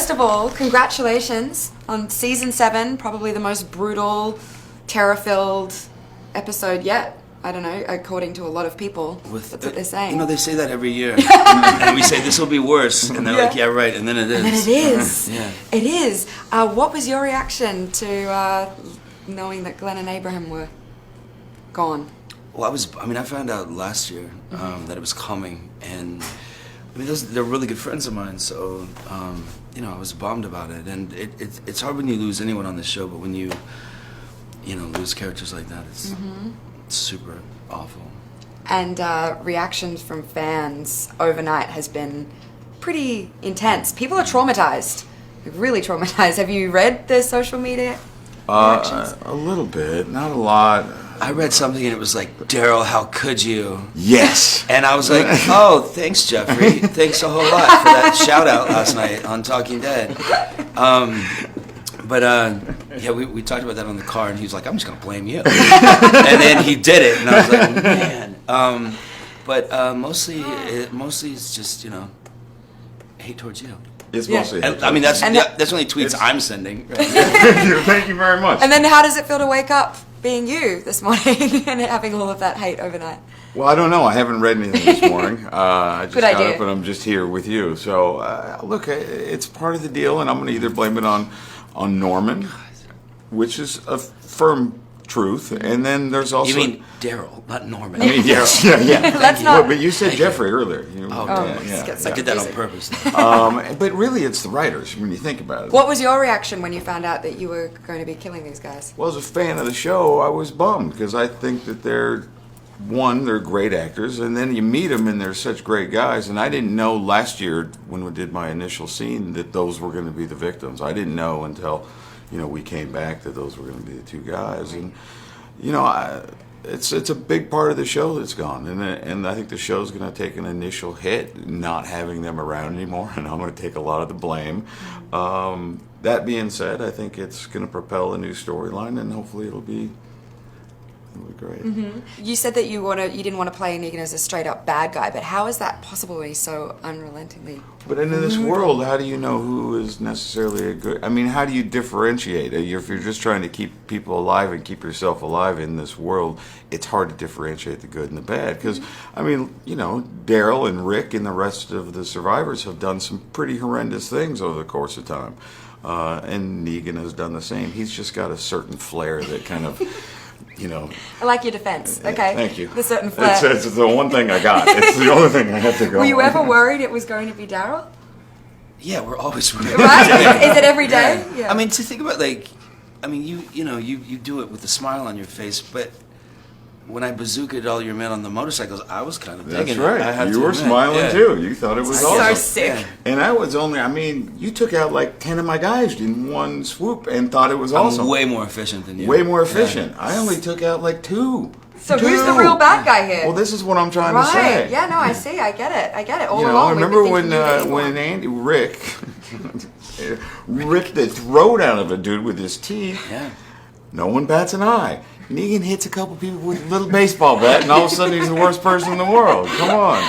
first of all, congratulations on season 7, probably the most brutal, terror-filled episode yet. I don't know, according to a lot of people. That's what they're saying. You know, they say that every year. And we say, this will be worse. And they're like, yeah, right. And then it is. And then it is. Yeah. It is. What was your reaction to knowing that Glenn and Abraham were gone? Well, I found out last year that it was coming. And, I mean, they're really good friends of mine. So, you know, I was bummed about it. And it's hard when you lose anyone on the show, but when you lose characters like that, it's super awful. And reactions from fans overnight has been pretty intense. People are traumatized, really traumatized. Have you read the social media reactions? A little bit, not a lot. I read something and it was like, Daryl, how could you? Yes. And I was like, oh, thanks, Jeffrey. Thanks a whole lot for that shout out last night on Talking Dead. But yeah, we talked about that on the car, and he was like, I'm just going to blame you. And then he did it, and I was like, man. But mostly it's just, hate towards you. It's mostly And, I mean, that's only tweets I'm sending. Right? Thank you very much. And then how does it feel to wake up being you this morning and having all of that hate overnight? Well, I don't know. I haven't read anything this morning. I just Good got idea. up and I'm just here with you. So, look, it's part of the deal, and I'm going to either blame it on Norman, which is a firm truth, and then there's also... You mean Daryl, not Norman. I mean, yes, yeah. Let's not... But you said Jeffrey earlier. I did that on purpose. But really, it's the writers, when you think about it. What was your reaction when you found out that you were going to be killing these guys? Well, as a fan of the show, I was bummed, because I think that they're great actors, and then you meet them, and they're such great guys, and I didn't know last year, when we did my initial scene, that those were going to be the victims. I didn't know until, we came back that those were going to be the two guys, and, it's a big part of the show that's gone, and I think the show's going to take an initial hit, not having them around anymore, and I'm going to take a lot of the blame. That being said, I think it's going to propel a new storyline, and hopefully it'll be great. You said that you didn't want to play Negan as a straight up bad guy, but how is that possible when he's so unrelentingly? But in this world, how do you know who is necessarily a good? I mean, how do you differentiate? If you're just trying to keep people alive and keep yourself alive in this world, it's hard to differentiate the good and the bad. Because I mean, Daryl and Rick and the rest of the survivors have done some pretty horrendous things over the course of time, and Negan has done the same. He's just got a certain flair that kind of. I like your defense. Okay. Thank you. The certain flair. It's the one thing I got. It's the only thing I have to go. Were you ever worried it was going to be Daryl? Yeah, we're always worried. Right? Is it every day? Yeah. I mean, to think about you do it with a smile on your face, but when I bazookaed all your men on the motorcycles, I was kind of digging That's right. it. I have You to were admit. smiling too. You thought it was awesome. So sick. Yeah. And I was you took out like 10 of my guys in one swoop and thought it was awesome. I'm way more efficient than you. Way more efficient. Yeah. I only took out like 2. So who's the real bad guy here? Well, this is what I'm trying to say. Right. Yeah, no, I see. I get it. All I along. remember when Rick ripped the throat out of a dude with his teeth. Yeah. No one bats an eye. Negan hits a couple people with a little baseball bat, and all of a sudden he's the worst person in the world. Come on.